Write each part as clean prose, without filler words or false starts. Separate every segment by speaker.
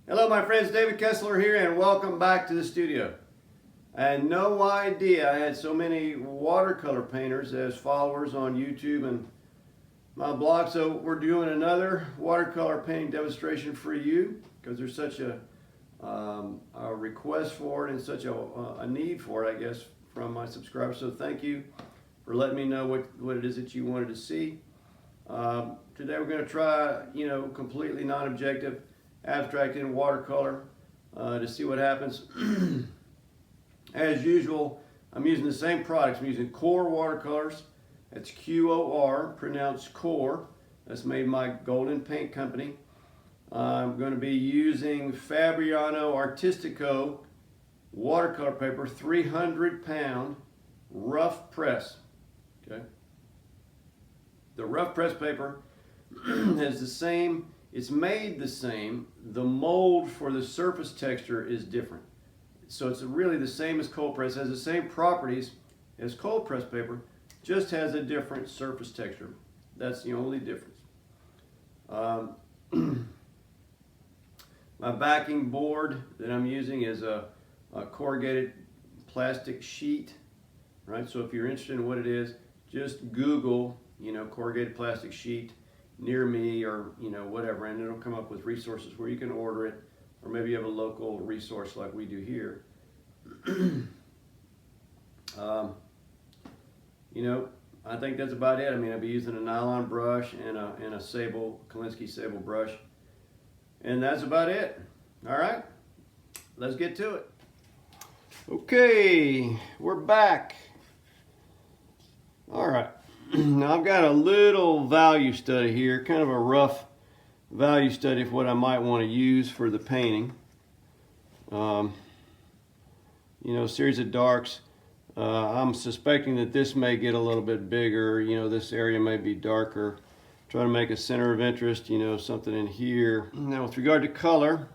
Speaker 1: Hello my friends, David Kessler here and welcome back to the studio. I had no idea I had so many watercolor painters as followers on YouTube and my blog, so we're doing another watercolor painting demonstration for you because there's such a request for it and such a need for it, I guess, from my subscribers. So thank you for letting me know what it is that you wanted to see. Today we're going to try, completely non-objective abstract in watercolor to see what happens. As usual, I'm using the same products. I'm using Core watercolors. That's Q-O-R, pronounced Core. That's made by Golden Paint Company. I'm going to be using Fabriano Artistico watercolor paper, 300-pound rough press. Okay. The rough press paper has the same. It's made the same. The mold for the surface texture is different. So it's really the same as cold press. It has the same properties as cold press paper, just has a different surface texture. That's the only difference. My backing board that I'm using is a corrugated plastic sheet, right? So if you're interested in what it is, just Google, corrugated plastic sheet near me or whatever, and it'll come up with resources where you can order it, or maybe you have a local resource like we do here. I think that's about it. I mean, I'll be using a nylon brush and a sable, Kolinsky sable brush, and that's about it. All right, let's get to it. Okay, we're back. All right. Now I've got a little value study here, kind of a rough value study of what I might want to use for the painting. Series of darks. I'm suspecting that this may get a little bit bigger. This area may be darker. Try to make a center of interest, something in here. Now with regard to color,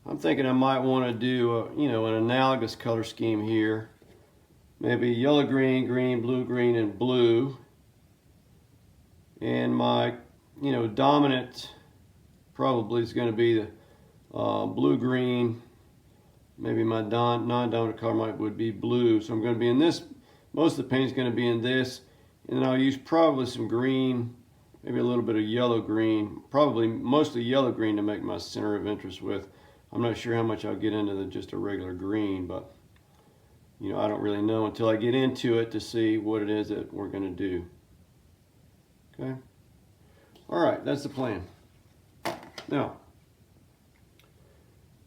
Speaker 1: I'm thinking I might want to do an analogous color scheme here. Maybe yellow, green, green, blue, and blue. And my, dominant probably is going to be the blue, green. Maybe my non-dominant color would be blue. So I'm going to be in this. Most of the paint is going to be in this. And then I'll use probably some green, maybe a little bit of yellow green. Probably mostly yellow green to make my center of interest with. I'm not sure how much I'll get into just a regular green, but I don't really know until I get into it to see what it is that we're going to do. Okay. All right, that's the plan. Now,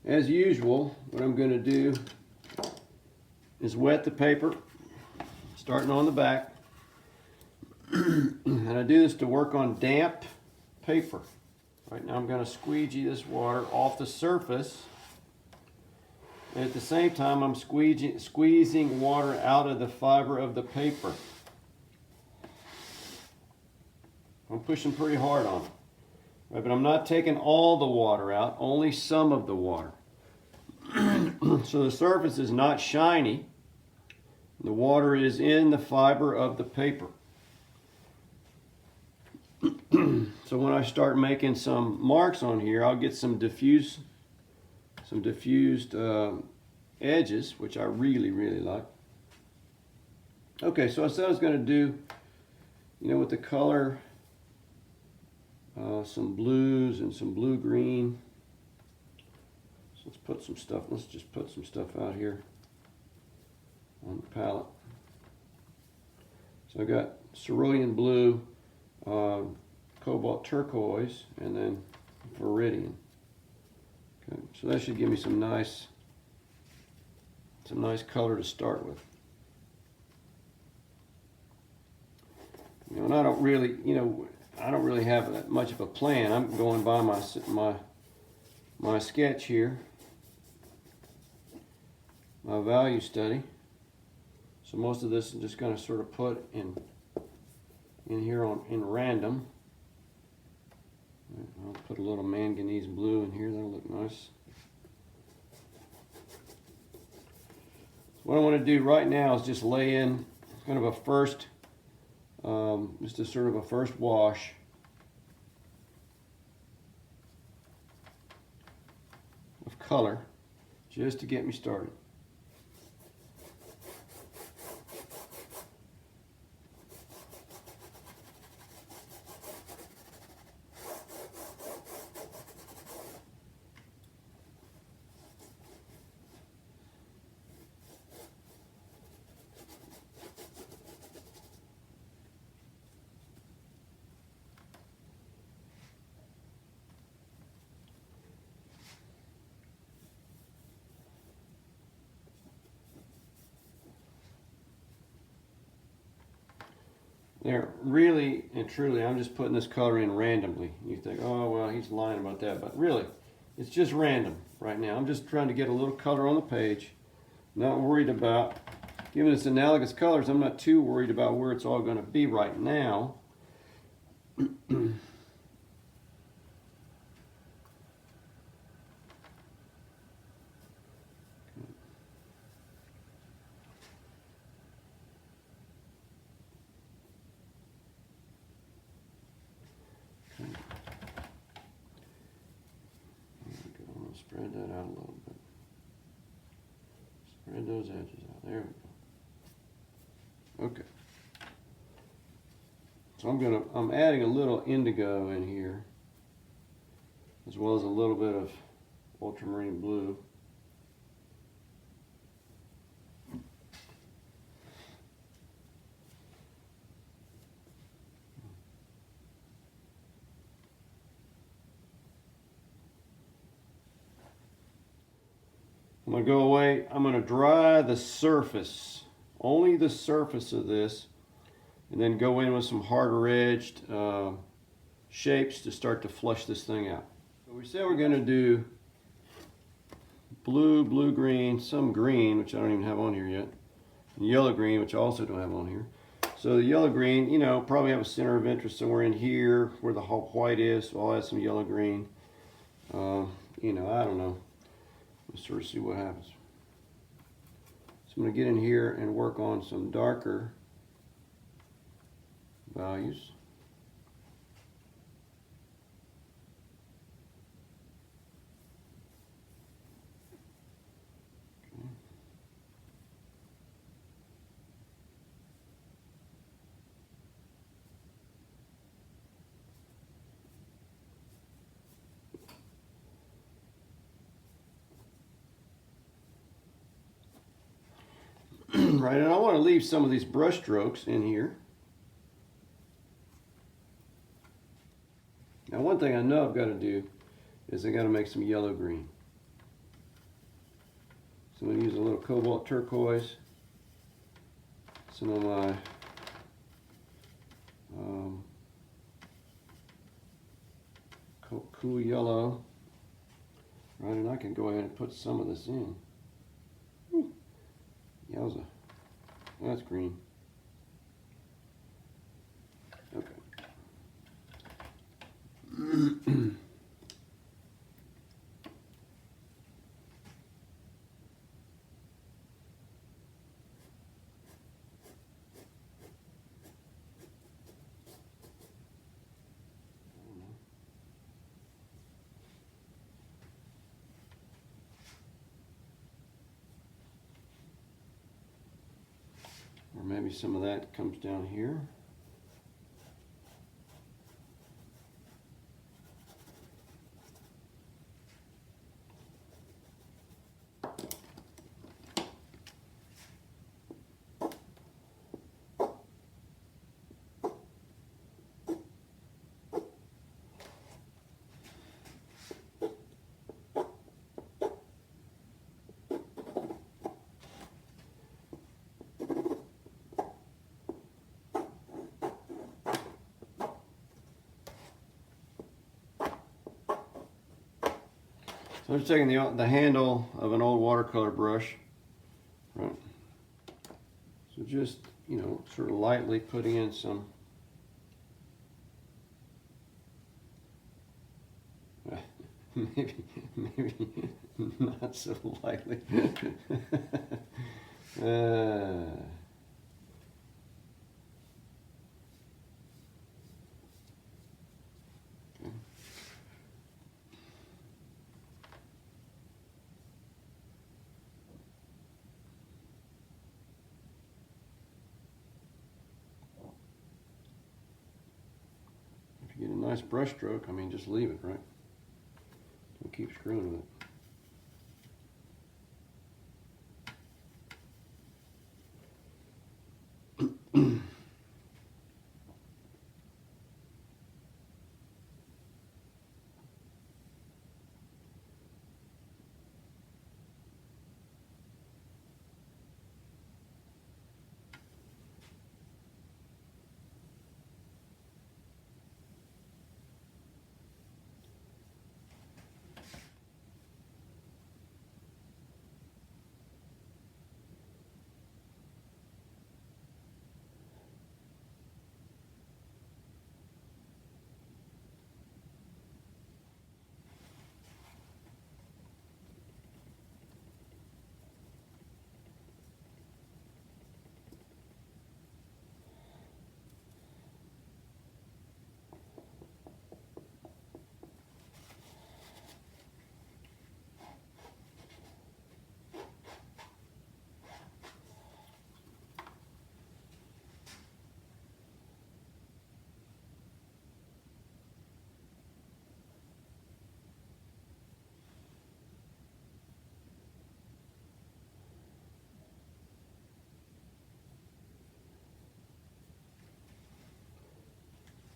Speaker 1: as usual, what I'm going to do is wet the paper, starting on the back. And I do this to work on damp paper. Right now I'm going to squeegee this water off the surface. And at the same time, I'm squeezing water out of the fiber of the paper. I'm pushing pretty hard on it. Right, but I'm not taking all the water out, only some of the water. So the surface is not shiny. The water is in the fiber of the paper. So when I start making some marks on here, I'll get some diffused edges, which I really, really like. Okay, so I said I was going to do, with the color, some blues and some blue-green. So let's just put some stuff out here on the palette. So I got cerulean blue, cobalt turquoise, and then viridian. Okay, so that should give me some nice color to start with. And I don't really, have that much of a plan. I'm going by my sketch here, my value study. So most of this I'm just going to sort of put in here in random. I'll put a little manganese blue in here. That'll look nice. So what I want to do right now is just lay in kind of a first, just a sort of a first wash color just to get me started. There, really and truly, I'm just putting this color in randomly. You think, oh, well, he's lying about that. But really, it's just random right now. I'm just trying to get a little color on the page. Not worried about, given it's analogous colors, I'm not too worried about where it's all going to be right now. Spread that out a little bit. Spread those edges out. There we go. Okay. So I'm adding a little indigo in here, as well as a little bit of ultramarine blue. I'm going to go away, I'm going to dry the surface, only the surface of this, and then go in with some harder edged shapes to start to flush this thing out. So we said we're going to do blue, blue-green, some green, which I don't even have on here yet, and yellow-green, which I also don't have on here. So the yellow-green, you know, probably have a center of interest somewhere in here where the whole white is, so I'll add some yellow-green. You know, I don't know. Let's sort of see what happens. So I'm going to get in here and work on some darker values. Right, and I want to leave some of these brush strokes in here. Now, one thing I know I've got to do is I got to make some yellow green. So I'm going to use a little cobalt turquoise, some of my cool yellow, right, and I can go ahead and put some of this in. Whew. Yowza. That's green. Okay. Or maybe some of that comes down here. So I'm just taking the handle of an old watercolor brush, right? So just, you know, sort of lightly putting in some maybe not so lightly. nice brush stroke, I mean, just leave it, right? Don't keep screwing with it.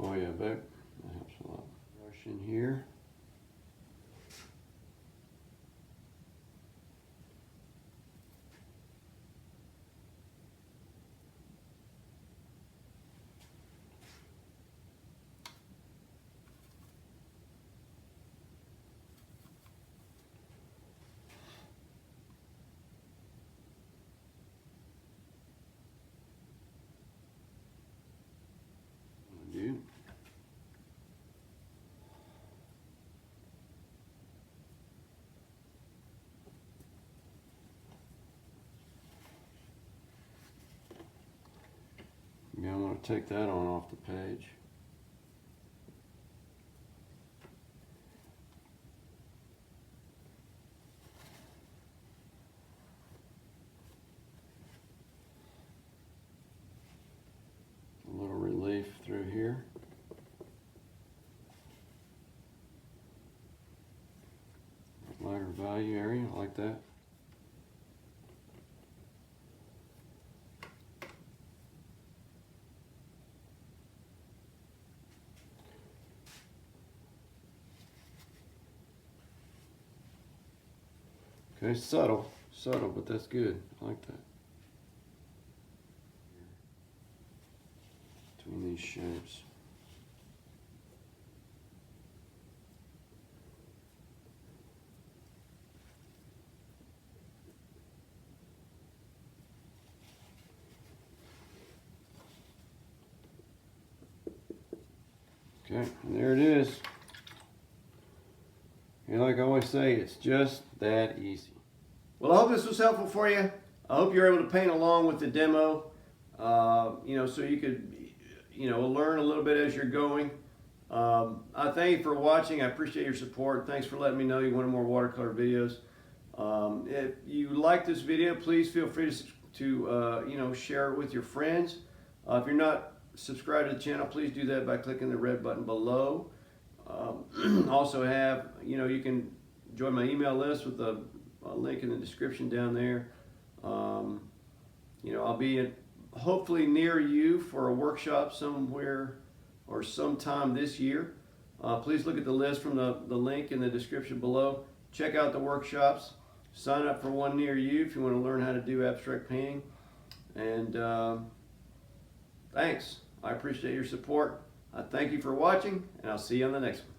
Speaker 1: Oh yeah, babe, that helps a lot. Brush in here. Dude. Yeah, I'm going to take that on off the page. A little relief through here. Lighter value area, like that. Okay, subtle, but that's good. I like that. Between these shapes. Okay, and there it is. And like I always say, it's just that easy. Well, I hope this was helpful for you. I hope you're able to paint along with the demo, so you could, learn a little bit as you're going. I thank you for watching. I appreciate your support. Thanks for letting me know you wanted more watercolor videos. If you like this video, please feel free to share it with your friends. If you're not subscribed to the channel, please do that by clicking the red button below. Also you can join my email list with a link in the description down there. I'll be hopefully near you for a workshop somewhere or sometime this year. Please look at the list from the link in the description below. Check out the workshops. Sign up for one near you if you want to learn how to do abstract painting. And thanks. I appreciate your support. I thank you for watching, and I'll see you on the next one.